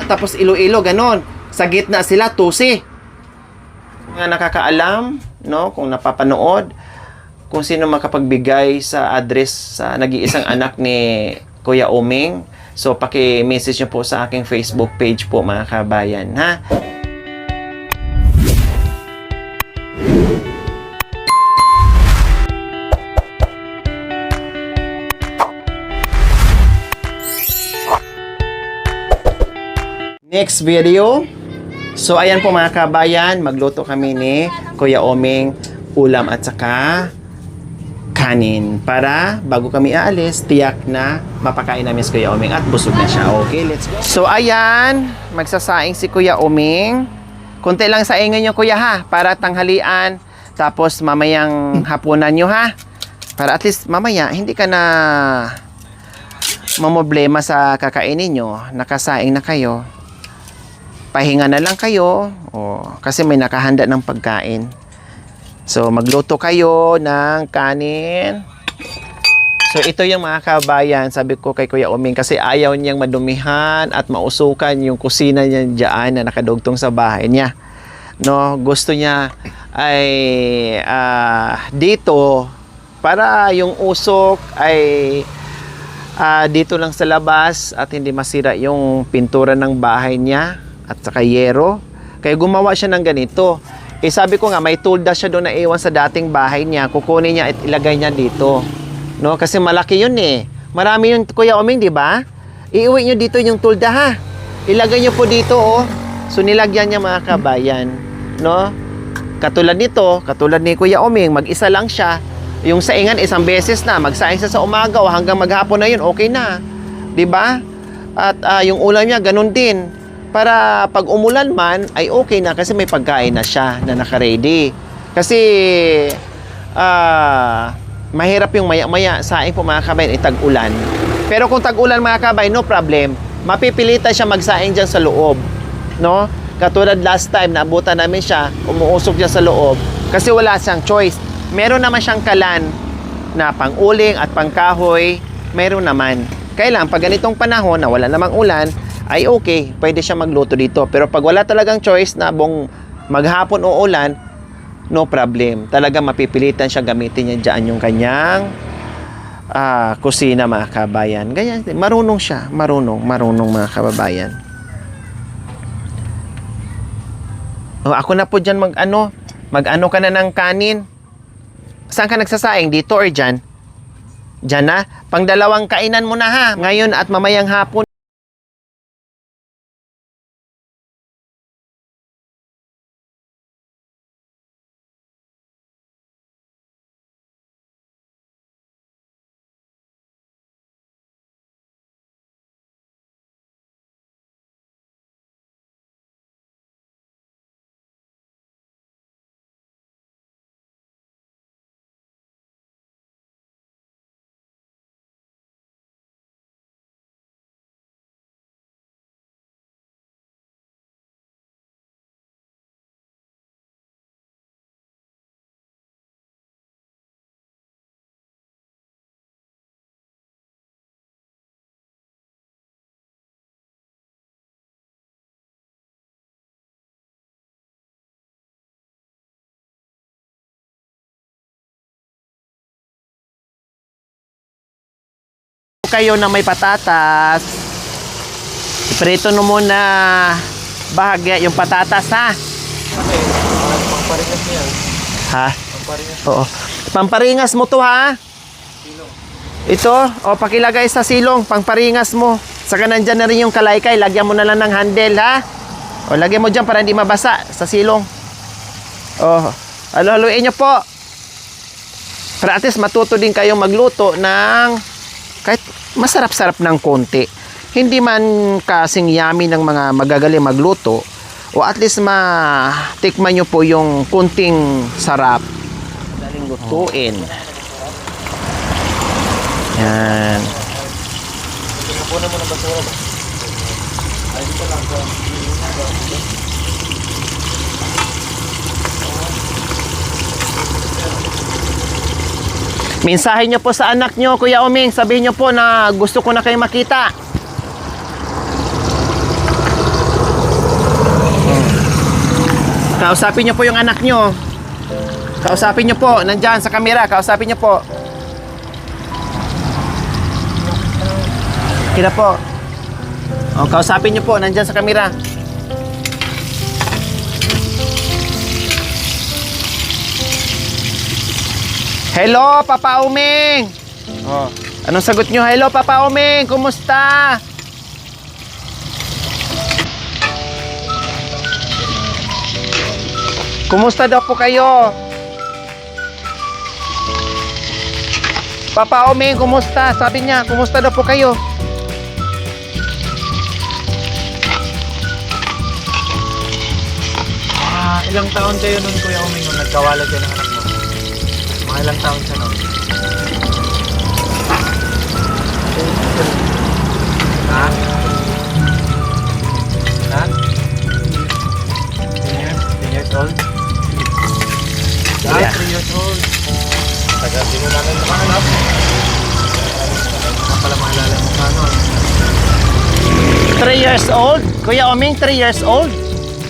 tapos Iloilo, ganon. Sa gitna sila, Tusi. Nga nakakaalam, no, kung napapanood, kung sino makapagbigay sa address sa nag-iisang anak ni Kuya Oming. So, paki-message nyo po sa aking Facebook page po, mga kabayan, ha? Next video. So, ayan po mga kabayan, magluto kami ni Kuya Oming, ulam at saka kanin. Para bago kami aalis, tiyak na mapakain namin si Kuya Oming at busog na siya. Okay, let's go. So, ayan, magsasaing si Kuya Oming. Kunti lang saingan nyo, Kuya, ha? Para tanghalian. Tapos, mamayang hapunan nyo, ha? Para at least, mamaya, hindi ka na mamoblema sa kakainin nyo. Nakasaing na kayo. Pahinga na lang kayo kasi may nakahanda ng pagkain. So, magluto kayo ng kanin. So, ito yung mga kabayan, sabi ko kay Kuya Oming, kasi ayaw niyang madumihan at mausukan yung kusina niya dyan na nakadugtong sa bahay niya. No, gusto niya ay dito para yung usok ay dito lang sa labas at hindi masira yung pintura ng bahay niya at saka yero. Kaya gumawa siya ng ganito. Eh sabi ko nga, may tulda siya doon na iwan sa dating bahay niya. Kukunin niya at ilagay niya dito. No? Kasi malaki yun eh. Marami yun, Kuya Oming, di ba? Iuwi niyo dito yung tulda, ha? Ilagay niyo po dito, oh. So nilagyan niya, mga kabayan. No? Katulad nito, katulad ni Kuya Oming, mag-isa lang siya. Yung saingan, isang beses na. Magsaing siya sa umaga o hanggang maghapon na yun, okay na. Di ba? At yung ulam niya, ganun din. Para pag umulan man, ay okay na kasi may pagkain na siya na naka-ready. Kasi, mahirap yung maya-maya saing po, mga kabayan, tag-ulan. Pero kung tag-ulan, mga kabayan, no problem. Mapipilitan siya magsaing dyan sa loob. No? Katulad last time, naabutan namin siya, umuusok dyan sa loob. Kasi wala siyang choice. Meron naman siyang kalan na pang-uling at pang-kahoy. Meron naman. Kailan, pag ganitong panahon na wala namang ulan, ay okay, pwede siya magluto dito. Pero pag wala talagang choice na buong maghapon o ulan, no problem. Talaga mapipilitan siya gamitin niya dyan yung kanyang kusina, mga kabayan. Ganyan, marunong siya. Marunong mga kababayan. Ako na po dyan mag-ano ka na ng kanin. Saan ka nagsasaing? Dito or dyan? Dyan na? Pang dalawang kainan mo na, ha? Ngayon at mamayang hapon. Kayo na may patatas, iprito no muna bahagya yung patatas, ha? Okay, pamparingas niya. Ha? Pamparingas. Oo. Pamparingas mo to, ha? Silong. Ito, pakilagay sa silong, pamparingas mo. Saka nandyan na rin yung kalaykay, lagyan mo na lang ng handle, ha? Lagyan mo dyan para hindi mabasa sa silong. Halo-haloin nyo po. Para at least matuto din kayong magluto ng kahit masarap-sarap ng konti. Hindi man kasing yummy ng mga magagaling magluto, o at least matikman nyo po yung kunting sarap. Madaling lutuin. Yan. Kunin mo ng basura ba? Ay, dito lang ko. Mensahe nyo po sa anak nyo, Kuya Oming. Sabihin nyo po na gusto ko na kayo makita. Kausapin niyo po yung anak niyo. Kausapin niyo po, nandyan sa camera, kausapin niyo po. Kira po. O, kausapin niyo po, nandyan sa camera. Hello, Papa Uming! Oh, anong sagot niyo? Hello, Papa Uming! Kumusta? Kumusta daw po kayo? Papa Omeng, kumusta? Sabi niya, kumusta daw po kayo? Ilang taon kayo nun, Kuya Oming, nung nagkawalag kayo ng anak mo? Mga ilang taon siya nun? Ha? Ha? 10 years? 10 years old? Yeah. 3 years old. Taga, di mo namin makahanap. Ano pala maalala mo ka nun? 3 years old? Kuya Omeng, 3 years old?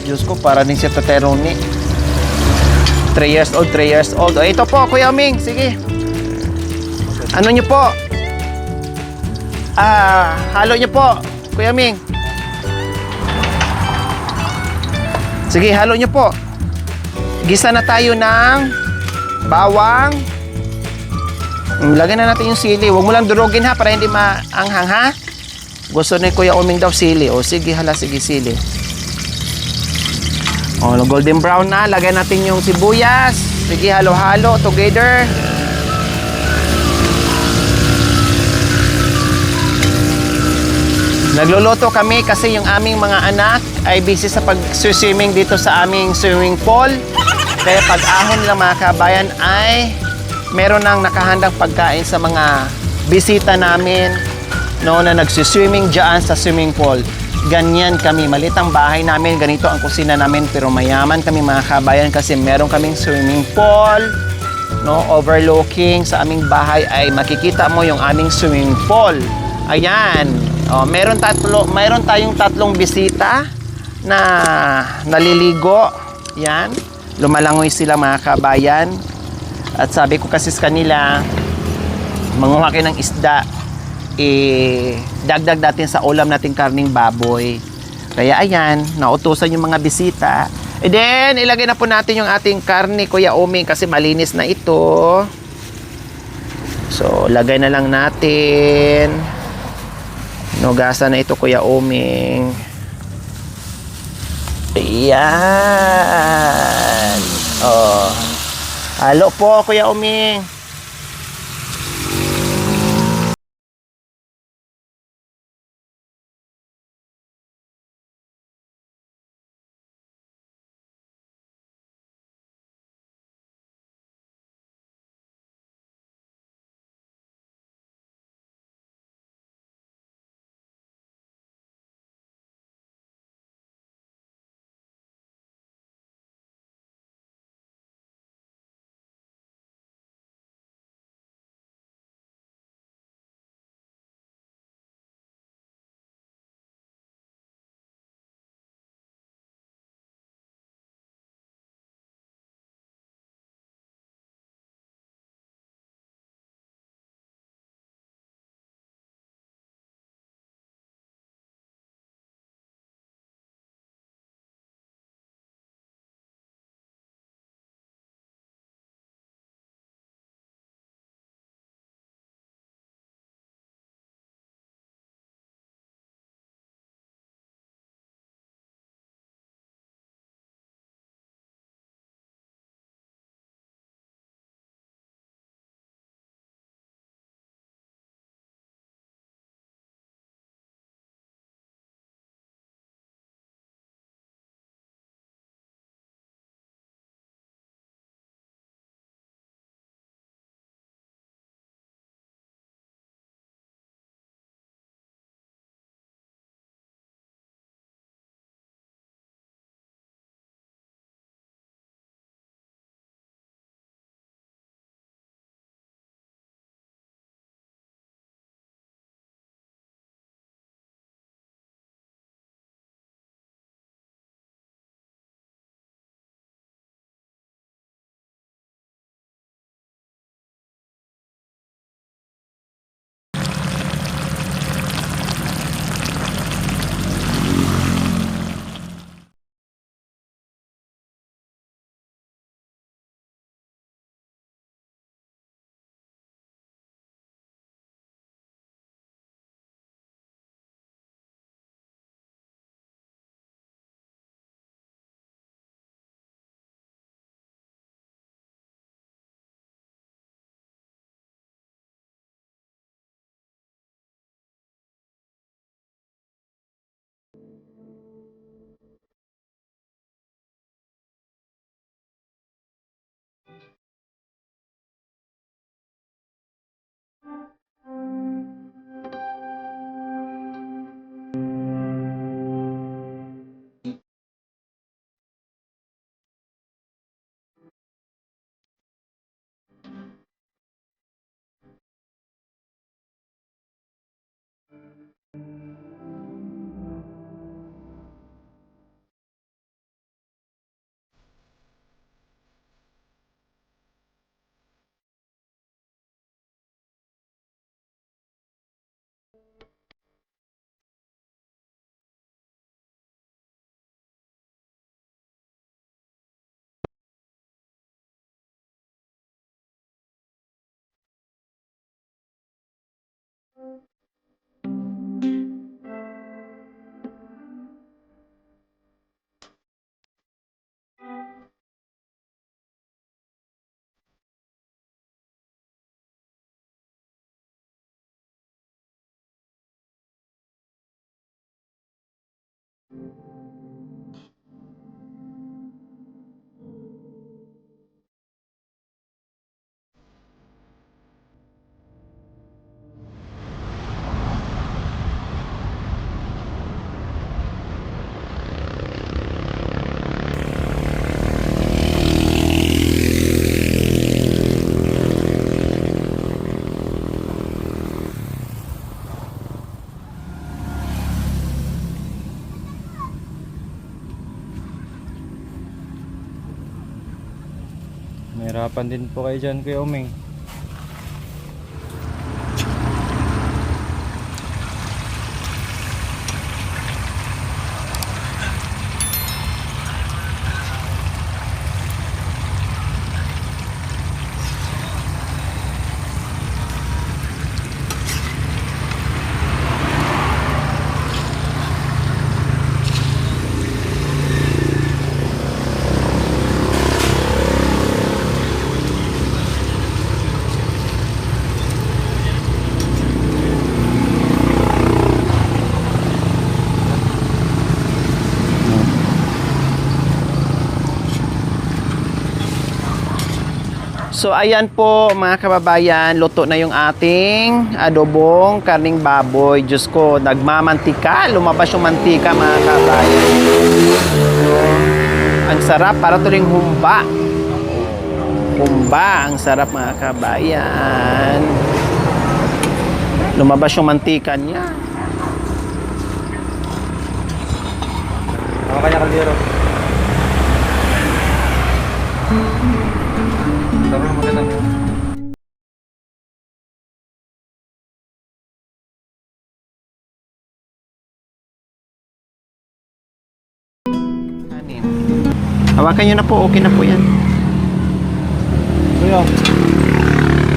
Diyos ko, para din siya tateroni. 3 years old, 3 years old. O, ito po, Kuya Omeng, sige. Ano niyo po? Halo niyo po, Kuya Omeng. Sige, halo niyo po. Gisa na tayo ng bawang. Lagyan na natin yung sili. Huwag mo lang durugin ha, para hindi maanghang ha. Gusto ni Kuya Omeng daw sili. O sige, hala, sige, sili. O, golden brown na. Lagyan natin yung sibuyas. Sige, halo-halo together. Nagluluto kami kasi yung aming mga anak ay busy sa pag-swimming dito sa aming swimming pool. Kaya pag-ahon nila mga kabayan ay meron nang nakahandang pagkain sa mga bisita namin no, na nagsiswimming dyan sa swimming pool. Ganyan kami, maliit ang bahay namin, ganito ang kusina namin, pero mayaman kami mga kabayan kasi meron kaming swimming pool, no, overlooking sa aming bahay ay makikita mo yung aming swimming pool. Ayan, meron tayong tatlong bisita na naliligo. Yan, lumalangoy sila mga kabayan. At sabi ko kasi sa kanila, manguha kayo ng isda, dagdag natin sa ulam nating karning baboy. Kaya ayan, nautusan yung mga bisita. And then, ilagay na po natin yung ating karne, Kuya Omeng, kasi malinis na ito. So, lagay na lang natin. Nugasan na ito, Kuya Omeng. Ayan. Oh. Halo po, Kuya Omeng. Mahirapan din po kayo dyan, Kuya Uming. So ayan po mga kababayan, luto na yung ating adobong karning baboy. Diyos ko, nagmamantika, lumabas yung mantika mga kababayan. Ang sarap, para tuling humba. Humba, ang sarap mga kababayan. Lumabas yung mantika niya. Ako kanya kaldero. Tara na maganda. Kanin. Hawakan nyo na po, okay na po yan. Kuya.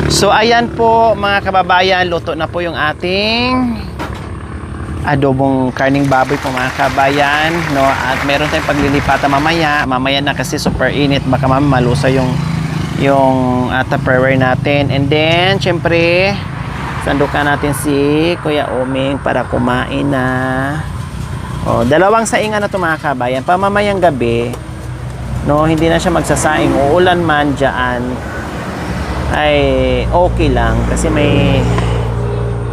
So ayan po mga kababayan, luto na po yung ating adobong karning baboy po mga kababayan, no? At meron tayong paglilipatan mamaya na kasi super init, baka malusa yung Tupperware natin. And then syempre sandukan natin si Kuya Uming para kumain na. Oh, dalawang saingan na to mga kababayan, pamamayang gabi, no, hindi na siya magsasaing, uulan man dyan ay okay lang kasi may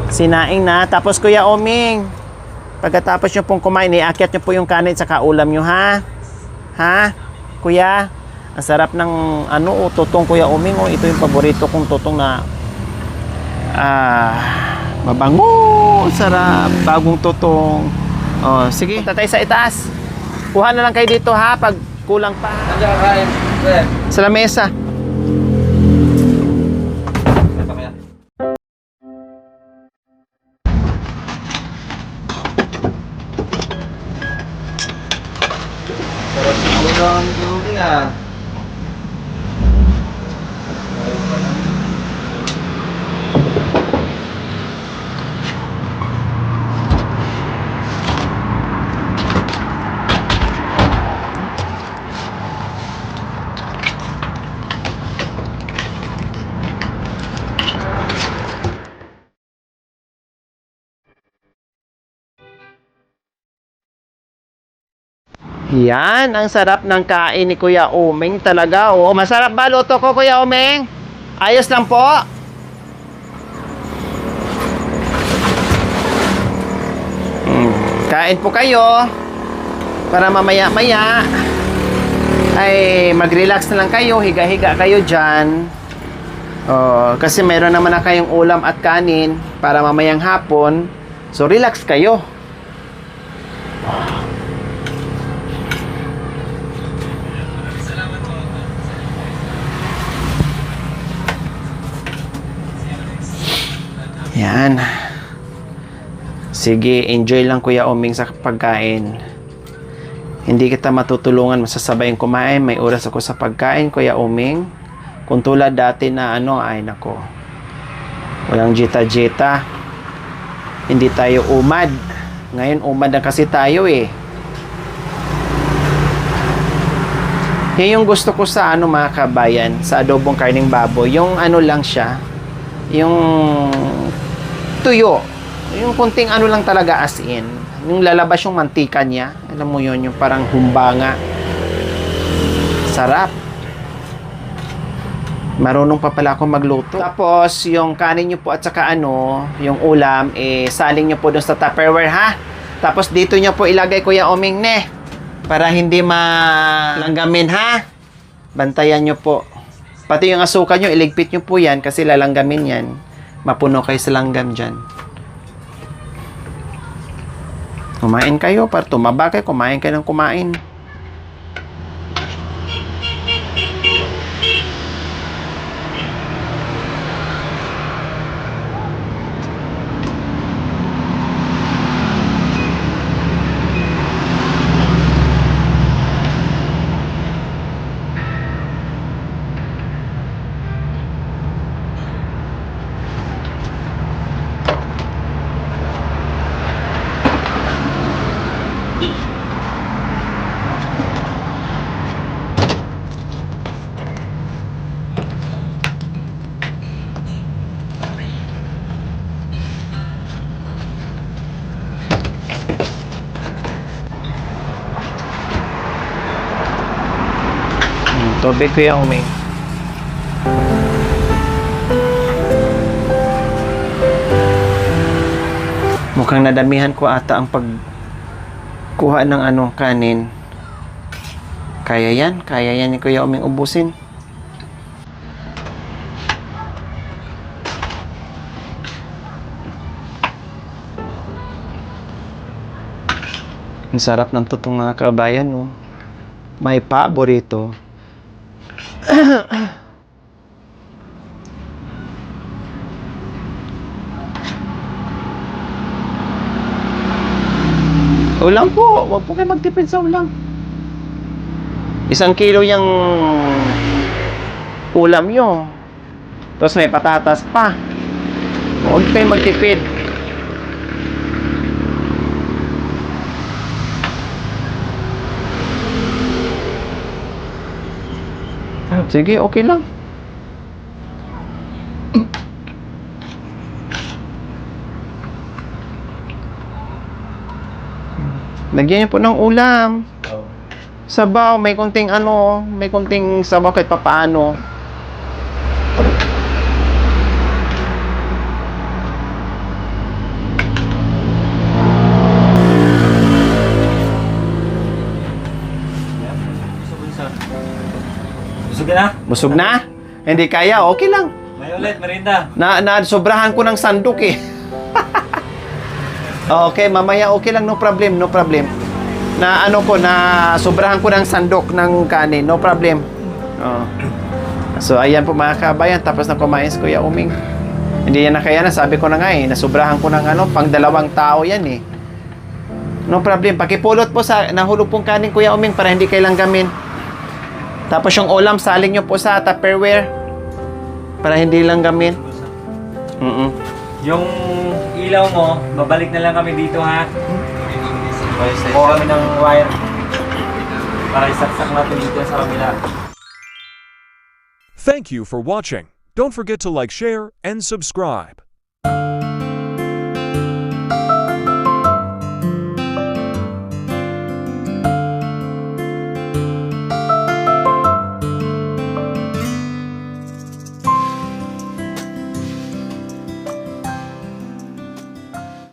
sinaing na. Tapos Kuya Oming, pagkatapos nyo pong kumain, iakyat nyo po yung kanin sa kaulam nyo, ha? Ha? Kuya, ang sarap ng tutong Kuya Oming. Oh, ito yung paborito kong tutong na mabango, sarap, bagong tutong. Oh, sige, punta tayo sa itaas. Kuha na lang kayo dito ha, pag kulang pa. Nandiyan ka kain. Sa lamesa. Ito kaya. Sarap siguro ang duling ah. Yan, ang sarap ng kain ni Kuya Uming talaga. Oh, masarap ba luto ko, Kuya Uming? Ayos lang po. Kain po kayo para mamaya-maya ay mag-relax na lang kayo, higa-higa kayo dyan. Oh, kasi meron naman na kayong ulam at kanin para mamayang hapon. So relax kayo. Yan. Sige, enjoy lang Kuya Oming sa pagkain. Hindi kita matutulungan, masasabayin kumain. May oras ako sa pagkain, Kuya Oming. Kung tulad dati na ay nako. Walang jita-jita. Hindi tayo umad. Ngayon umad na kasi tayo eh. Yan yung gusto ko sa ano mga kabayan, sa adobong karning baboy. Yung ano lang siya, yung tuyo. Yung kunting ano lang talaga as in. Yung lalabas yung mantika niya. Alam mo yun, yung parang humbanga. Sarap. Marunong pa pala ako magluto. Tapos, yung kanin nyo po at saka ano, yung ulam, saling nyo po doon sa Tupperware ha. Tapos dito nyo po ilagay Kuya Oming ne. Para hindi malanggamin ha. Bantayan nyo po. Pati yung asukal nyo, iligpit nyo po yan kasi lalanggamin yan. Mapuno kayo sa langgam dyan. Kumain kayo para tumaba kayo. Kumain kayo ng kumain. Tubig Kuya Oming. Mukhang nadamihan ko ata ang pagkuha ng ano, kanin. Kaya yan ni Kuya Oming ubusin. Ang sarap ng tutong mga kabayan, no? May paborito. Ulam po. Huwag po kayo magtipid sa ulam. 1 kilo yung ulam nyo. Tapos may patatas pa. Huwag kayo magtipid. Sige, okay lang. Lagyan niyo po ng ulam. Sabaw, may konting ano, may konting sabaw kahit papaano. Busog na? Busog na? Hindi kaya, okay lang. May ulit, merinda. Sobrahan ko ng sandok eh. Okay, mamaya okay lang, no problem, no problem. Na ano ko, na sobrahan ko ng sandok ng kanin, no problem. Oh. So, ayan po mga kabayan, tapos na kumain si Kuya Oming. Hindi yan na kaya na, sabi ko na nga eh, nasobrahan ko ng ano, pang 2 tao yan eh. No problem, pakipulot po sa nahulog pong kanin Kuya Oming para hindi kayo langgamin. Tapos yung ulam, saling nyo po sa Tupperware para hindi langgamin. Yung ilaw mo, babalik na lang kami dito ha. Kuha kami ng wire para isaksak natin dito sa kabila. Thank you for watching. Don't forget to like, share, and subscribe.